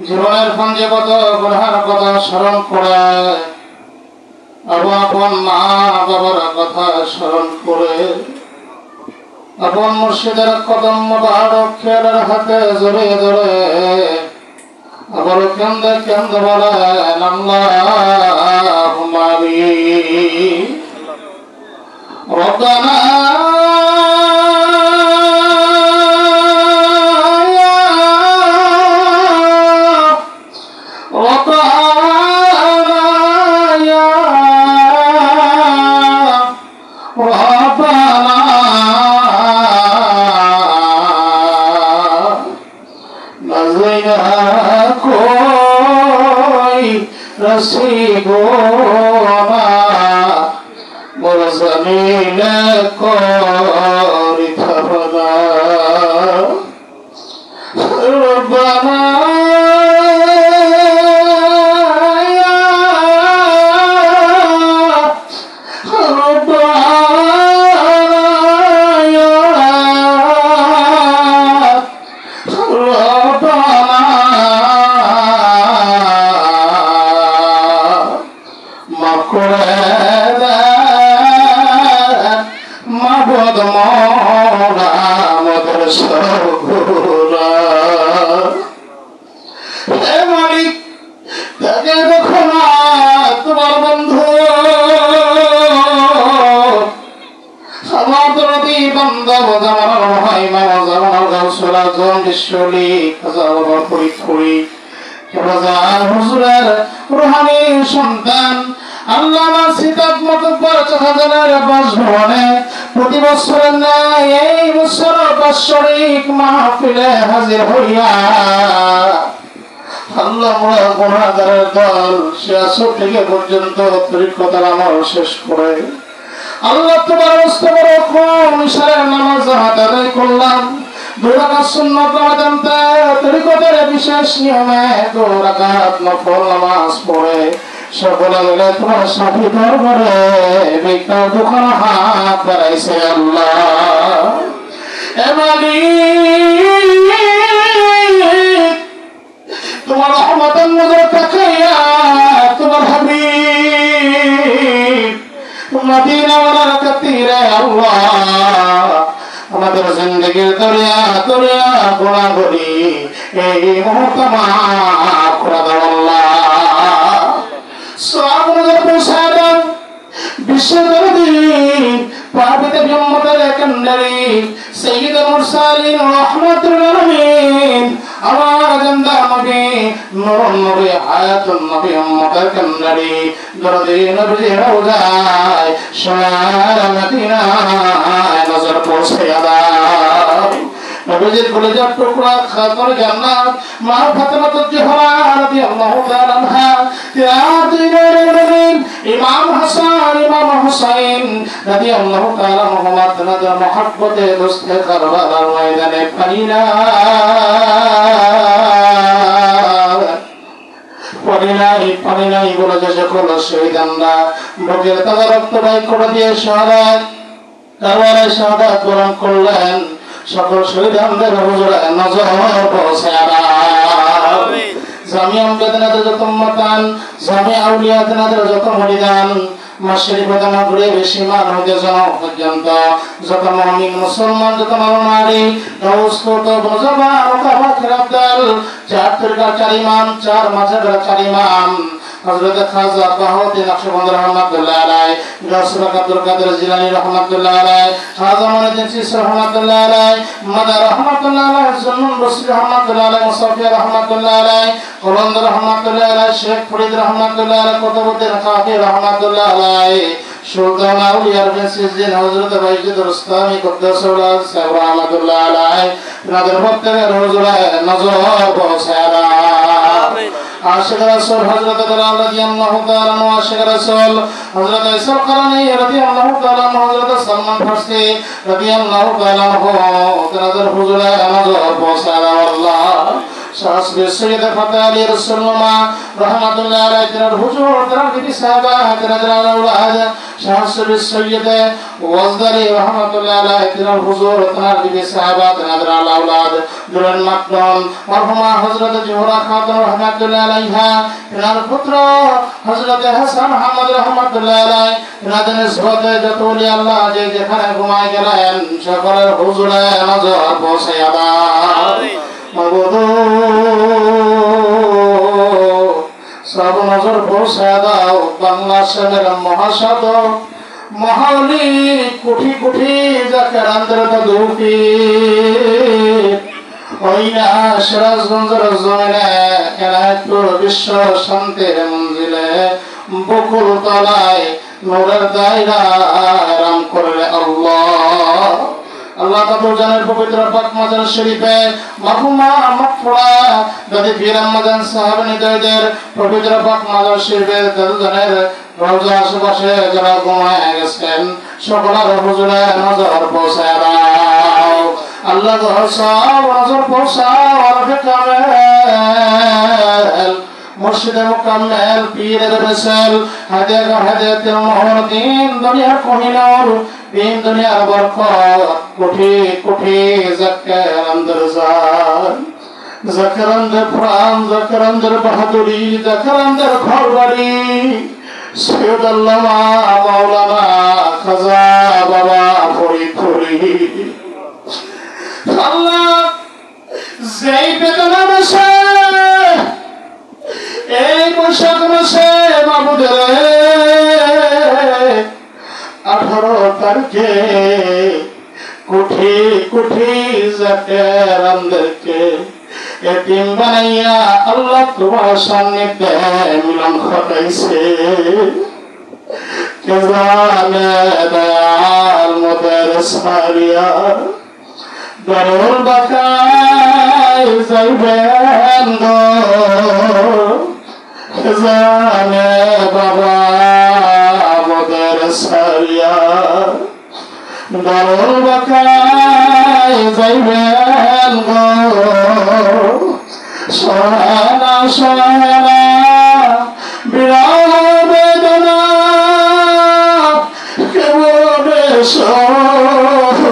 জীবনের সঙ্গে কত গুনার কথা স্মরণ করে, আপন মা বাবার কথা স্মরণ করে, আপন মুর্শিদের কদম মোবারক খেয়ালের হাতে জড়িয়ে ধরে আবার কেন্দ্রে কেন্দ্র বলেন আল্লাহুম্মা আমিন। রব্বানা রসিগোনা মোর জমিনে করিথা বনা রব্বানা সন্তান আল্লামা সিদ্দিক মুতব্বর চাচাদের বাসভবনে প্রতি বছরের ন্যায় এই বছর বাৎসরিক মাহফিলে হাজির হইয়া আল্লাহ গুনাহগারের দল সে আসর থেকে পর্যন্ত তরিকতার আমল শেষ করে আল্লাহ তোমার বড় কোন ইশারার নামাজ আদায় করলাম। 2 রাকাত সুন্নাত নামাজে তরিকতের বিশেষ নিয়মে 2 রাকাত নফল নামাজ পড়ে সকলে মিলে তোমার সাথী দরবারে বিঘ্ন দুঃখের হাত বাড়াইছে আল্লাহ। এ মালিক তোমার রহমতের নজর তাকাইয়া তোমার হাবিব মদিনা ওয়ালার খাতিরে আল্লাহ আমাদের জিন্দেগির দরিয়া দরিয়া গুনাহগারি এই মুহূর্তে মাফ করে দাও আল্লাহ। সাহাবাদের প্রসাদন বিশ্বনবী পাবিতে উম্মতের কান্ডারি সাইয়্যিদুল মুরসালিন রাহমাতুল আলামিন আমার জিন্দা নবী নূরুন নবী হায়াতুন নবী উম্মতের কান্ডারি দরদে নবী রওজায় সোনার মদিনায় নজর পৌঁছায়া দাও। নবীজির কলিজার টুকরা খাতুন জান্নাত মা ফাতেমাতুজ জোহরা রাদিয়াল্লাহু তাআলা আনহা ইমাম হাসান ইমাম হুসাইন রাদিয়াল্লাহু তাআলা আনহুমা তাদের মহব্বতে দোস্তে কারবালার ময়দানে পানি নাই বলে যে সকল শহীদানরা বুকের তাজা রক্ত ব্যয় করে দিয়ে শাহাদাত কারবালায় শাহাদাত বরণ করলেন। সকল শহীদানদের হুজুরে নজর পৌঁছায়া দাও। জামিয়া বেদনাদের যত উম্মতান জামিয়া আউলিয়াদের যত মুরিদান মাশরিফে নগরে বেশি মানবদের জনম পর্যন্ত যত মুমিন মুসলমান যত নরনারী নওস্ত বজবান ও কাফার আব্দাল 4 তরিকার 4 ইমাম 4 মাযহাবের 4 ইমাম হযরত খাজা বাহাউদ্দিন নকশবন্দি রাহমাতুল্লাহ আলাইহি গাউসুল আব্দুল কাদের জিলানী রাহমাতুল্লাহ আলাইহি খাজা মুঈনুদ্দিন চিশতি রাহমাতুল্লাহ আলাইহি মাদা রাহমাতুল্লাহ আলাইহি জুন্নুন বসরি রাহমাতুল্লাহ আলাইহি মুসাফি রাহমাতুল্লাহ আলাইহি কলন্দ রাহমাতুল্লাহ আলাইহি শেখ ফরিদ রাহমাতুল্লাহ আলাইহি কুতুবউদ্দিন কাফি রাহমাতুল্লাহ আলাইহি সুলতান আউলিয়ার বিনসিদ্দিন হযরত বাইজিদ রুস্তামি কুদ্দাসাল্লাহু সাহেব রাহমাতুল্লাহ আলাইহি তাদের প্রত্যেকের হুজুরে নজর পৌঁছায়া দাও। আমিন। আশিক রাসূল হযরত বেলাল রাদিয়াল্লাহু তাআলা আনহু আশিক রাসূল হযরত ইসা কারানী রাদিয়াল্লাহু তাআলা আনহু হযরত সালমান ফারসি রাদিয়াল্লাহু তাআলা আনহু তাদের হুজুরে নজর পৌঁছায়া দাও আল্লাহ। শাহসুর সৈয়দ ফাতে আলী রাসূলুল্লাহ রাহমাতুল্লাহ আলাইহি তিনার হুজুর তিনার বিবি সাহাবা তিনার আওলাদ শাহসুর সৈয়দ ওয়াজদারি রাহমাতুল্লাহ আলাইহি তিনার হুজুর তিনার বিবি সাহাবা তিনার আওলাদ দুরান মাকদুম মারহুমা হযরত জোহরা খাতুন রাহমাতুল্লাহ আলাইহা তিনার পুত্র হযরত হাসান আহমদ রাহমাতুল্লাহ আলাইহি তিনাদের নিসবতে যত ওলি আল্লাহ যে যেখানে ঘুমায় গেলেন সকলের হুজুরে নজর পৌঁছায়া দাও মাবুদ সব নজর পৌঁছায়া দাও বাংলাদেশের মহাসাধক মহালি কোটি কোটি জাকের আন্দরত দুটি ওইনা সিরাজগঞ্জের জমিনে এনায়তপুর বিশ্ব শান্তির মঞ্জিলে বকুল তলায় নূরের দায়রা আরাম করলে আল্লাহ আল্লাহ তাআলা জানের পবিত্র পাক মাজার শরীফে মাহফুমা মাগফুরা দাদি পীর আহমদ সাহেব নিদয়দের পবিত্র পাক মাজার শরীফে দাদুজানের রওজা আশেপাশে যারা ঘুমায় গেছেন সকলের হুজুরে নজর পৌঁছায় দাও আল্লাহ সব নজর পৌঁছাও আরফে কামেল মুর্শিদে মুকাম্মেল পীরের বেসেল হাদিয়াতুল মুহম্মদিন দুনিয়ার কোহিনূর দিন দুনিয়ার বরকত কোটি কোটি জাকের আন্দর জান জাকের আন্দর প্রাণ জাকের আন্দর বাহাদুরি জাকের আন্দর ঘরবাড়ি সৈয়দ আল্লামা মাওলানা খাজা বাবা ফরিদপুরি আল্লাহ যেই বেদনা বসে এই বৈশাখ মাসে মাহবুদের 18 তারিখে কোটি কোটি জাকের আন্দরকে এতিম বানাইয়া আল্লাহ তোমার সান্নিধ্যে মিলন ঘটাইছে কে জানে দয়াল মোদের সারিয়া দরুল বাকায় যাইবেন গো কে জানে বাবা মোদের সারিয়া দরুল বাকায় যাইবেন গো সহানা সহানা বিরাম বেদনা কেবলে সহানা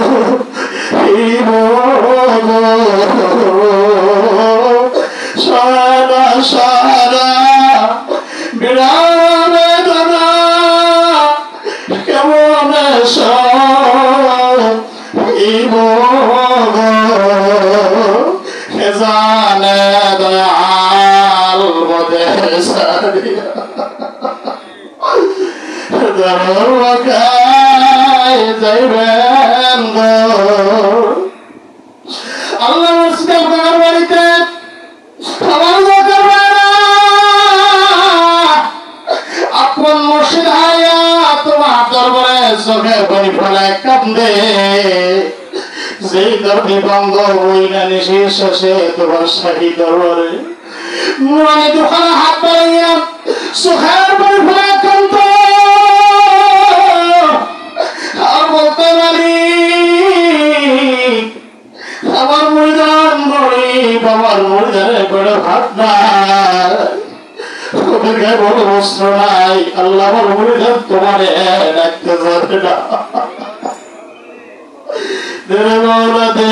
সহানা বিরাম বেদনা কেবলে জানে দয়াল মোদের সারিয়া দরবাকায় যাইবেন গো আল্লাহ মসজিদে আপনার বাড়িতে আমার করবে না আপন মসজিদ হাইয়া তোমার দরবারে চোখে পানি ফেলে কান্দে যেই দরদি বন্ধ হই না নিশেষে তোমার শাহী দরবারে নুরানি দোকানে হাত বাড়াইয়া চোখের পানি ফেলে কান্দ আর বলতে পারি আমার মুরিদান গরিব আমার মুরিদানের বড় ভাত নাই ওদের গায়ে বড় বস্ত্র নাই আল্লাহ আমার মুরিদান তোমারে রাখতে যাবে না দেরে মৌলা দে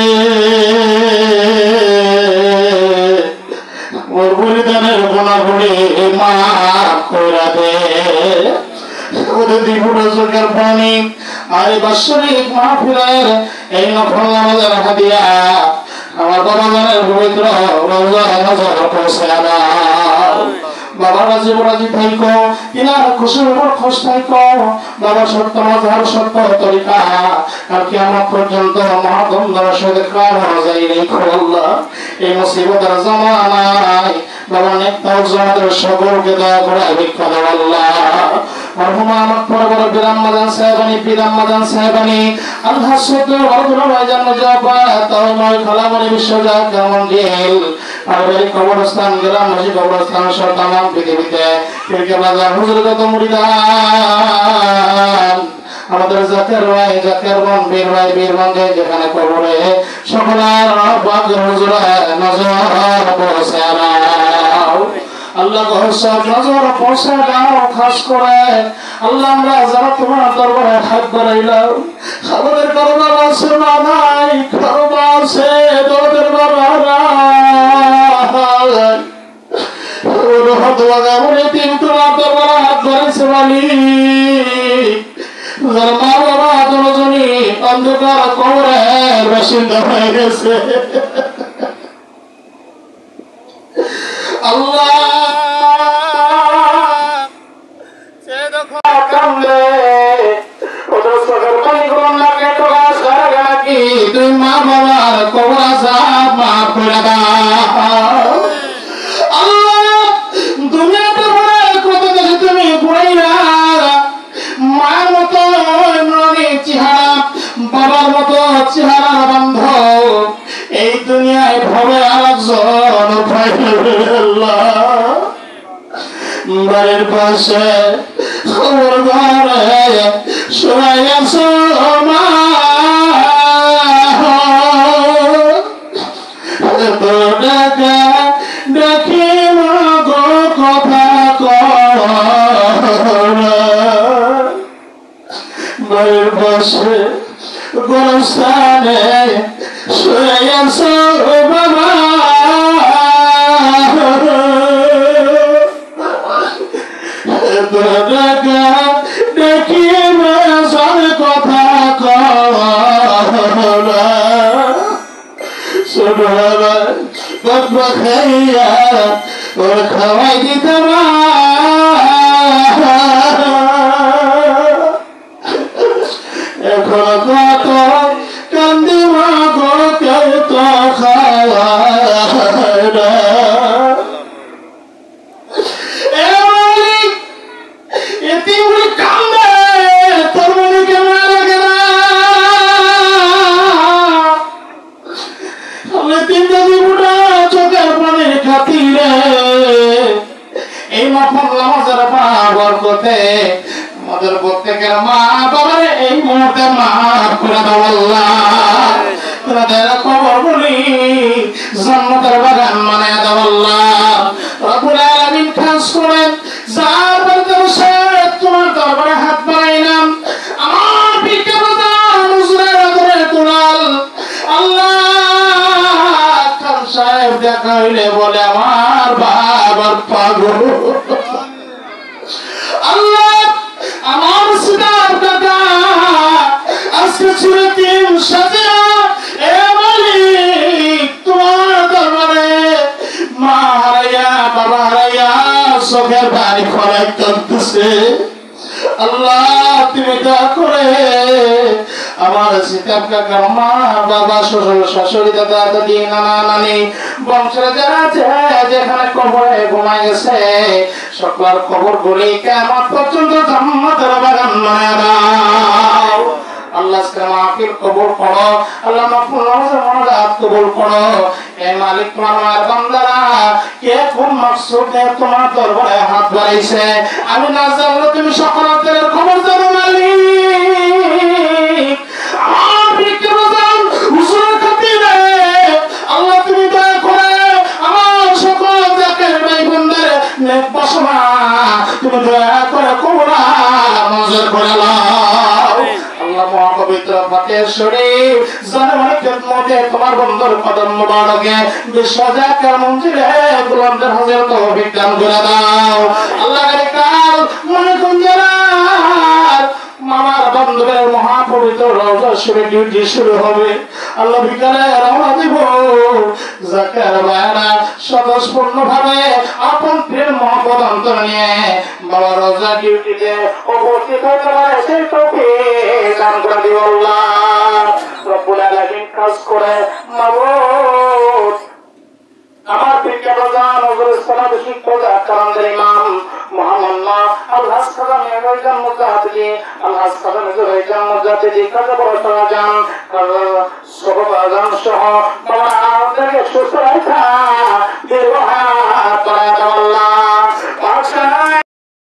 ওর মুরিদানের গুণাগুলি মাফ কইরা দে ওদের দ্বিগুণ চোখের পানি আর এই বাৎসরিক মাহফিলের এই নফল নামাজের হাদিয়া আমার বাবা জানের পবিত্র রওজায় নজর পৌঁছায়া দাও বাবা রাজি রাজি থাইকো ইনার খুশির উপর খুশ থাইকো বাবা সত্য মজার সত্য তরিকা আর কিয়ামত পর্যন্ত মহাদন্দর সাথে কার যাই রেখো আল্লাহ এই মুসিবতের জামানায় বাবা নেতা জামাতের সকলকে দয়া করে ভিক্ষা দাও আল্লাহ মরহুমা মাকফুরা বড় বিরাম্মাদান সাহেবানি বিরাম্মাদান সাহেবানি আল্লাহ সত্য ওয়াদুল ভাইজান মুজাফা তাওমাই খালামনি বিশ্বজা কেমন দিল পারিবারিক কবরস্থান গ্রাম মসজিদ কবরস্থান সহ তামাম পৃথিবীতে পীরকে বাজার হুজুর কত মুরিদান আমাদের জাকের ভাই জাকের বোন বীর ভাই বীর বোন যেখানে কবরে সকলের ভাগ্য হুজুরে নজর পৌঁছে দাও আল্লাহ সব নজর পৌঁছে দাও খাস করে আল্লাহ আমরা যারা তোমার দরবারে হাত বাড়াইলাম আমাদের কারোবার আছে না নাই কারোবার আছে তোদের বাবা অন্ধকার কবরের বাসিন্দা হয়ে গেছে আল্লাহ তুই মা বাবার কবর আযাব মাফ করে দাও আল্লাহ দুনিয়াতে কত কিছু তুমি ঘুরাইলা মায়ের মতো চেহারা বাবার মতো চেহারা বন্ধ এই দুনিয়ায় ভবে আরেকজন বাড়ির পাশে খবর ঘরে শোনাই আছো মা দেখি গো কথা বাড়ির পাশে গোরস্থানে শুয়ে আছো বাবা দেখি কথা ছোট খাইয়া ওর খাওয়াই দিতাম এখন কত কান্দি মা গো কেউ তো খাওয়া এই মাফল নামাজের বরকতে আমাদের প্রত্যেকের মা বাবার এই মুহূর্তে মাফ করে দাও আল্লাহ তাদের খবর বলি জান্নাতের বাগান বানায় দাও আল্লাহ রব্বুল আলামিন খাস করেন যার বাড়িতে বসে তোমার দরবারে হাত বাড়াইলাম আমার পিতা মাতা হুজুরের আদরে কুলাল আল্লাহ খান সাহেব দেখা হইলে বলে আমার বাবার পাগল আল্লাহ আমার সিদার দাদা আজকে ছিল তিন সাথে এ মালিক তোমার দরবারে মা হারাইয়া বাবা হারাইয়া চোখের পানি খরাই কাঁদতেছে আল্লাহ তুমি দয়া করে আমার সিতাব কাকা মা বাবা শ্বশুর শাশুড়ি দাদা দাদি নানা নানি বংশের যারা আছে যেখানে কবরে ঘুমাই গেছে সকলের কবর গুলি কিয়ামত পর্যন্ত জান্নাতের বাগান বানায় দাও আল্লাহ আজকে মাহফিল কবুল করো আল্লাহ মাহফিল নামাজ কবুল করো এ মালিক তোমার মায়ের বান্দারা কে কোন মাকসুদে তোমার দরবারে হাত বাড়াইছে আমি না জানলে তুমি সকলের খবর জানো মালিক আমার বিক্রম হুজুরের খাতিরে আল্লাহ তুমি দয়া করে আমার সকল জাকের ভাই বোনদের নেক বাসনা তুমি দয়া করে কবুল মঞ্জুর করে নাও আল্লাহ মহাপবিত্র ফাতিহা শরীফ জানার খিদমতে তোমার বন্ধুর কদম মুবারকে বিশ্বজাকার মঞ্জিলে গোলামদের হাজির তৌফিক দান করে দাও আল্লাহ কাল মনে কুঞ্জরার মামার বন্ধুদের মহাপবিত্র রওজা শরীফ ডিউটি শুরু হবে আল্লাহ বিকালে রওনা দিব জাকার বায়না স্বতঃস্ফূর্ত ভাবে আপন প্রেম মহব্বত অন্তর নিয়ে বাবা রওজা ডিউটিতে উপস্থিত হতে পারে সেই তৌফিক দান করে দিও আল্লাহ রব্বুল আলামিন খাস করে মাবুদ আমার পিতা প্রধান হযরত সালাত শিক্ষক আকরামদের ইমাম মুহাম্মদ আল্লাহ সালাম এর মুজাহিদি আল্লাহ সালাম এর মুজাহিদি কাজে বড় জান কাজ সব আজান সহ বাবা আমাদেরকে সুস্থ রাখা